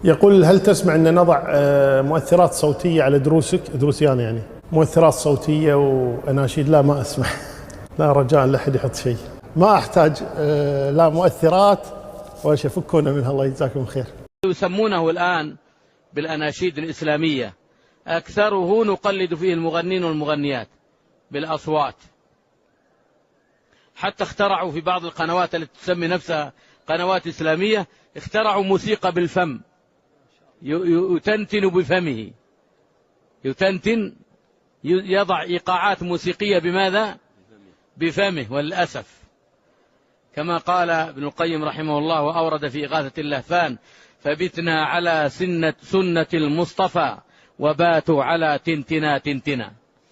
يقول: هل تسمع أن نضع مؤثرات صوتية على دروسيان يعني مؤثرات صوتية وأناشيد؟ لا، ما أسمع. لا، رجاء لا أحد يحط شيء، ما أحتاج لا مؤثرات ولا شيء، فكونا منها، الله يجزاكم خير. يسمونه الآن بالأناشيد الإسلامية، أكثره نقلد فيه المغنين والمغنيات بالأصوات. حتى اخترعوا في بعض القنوات التي تسمي نفسها قنوات إسلامية، اخترعوا موسيقى بالفم، يتنتن بفمه، يتنتن، يضع إيقاعات موسيقية بماذا؟ بفمه. والأسف كما قال ابن القيم رحمه الله وأورد في إغاثة اللهفان: فبتنا على سنة المصطفى وباتوا على تنتنا تنتنا.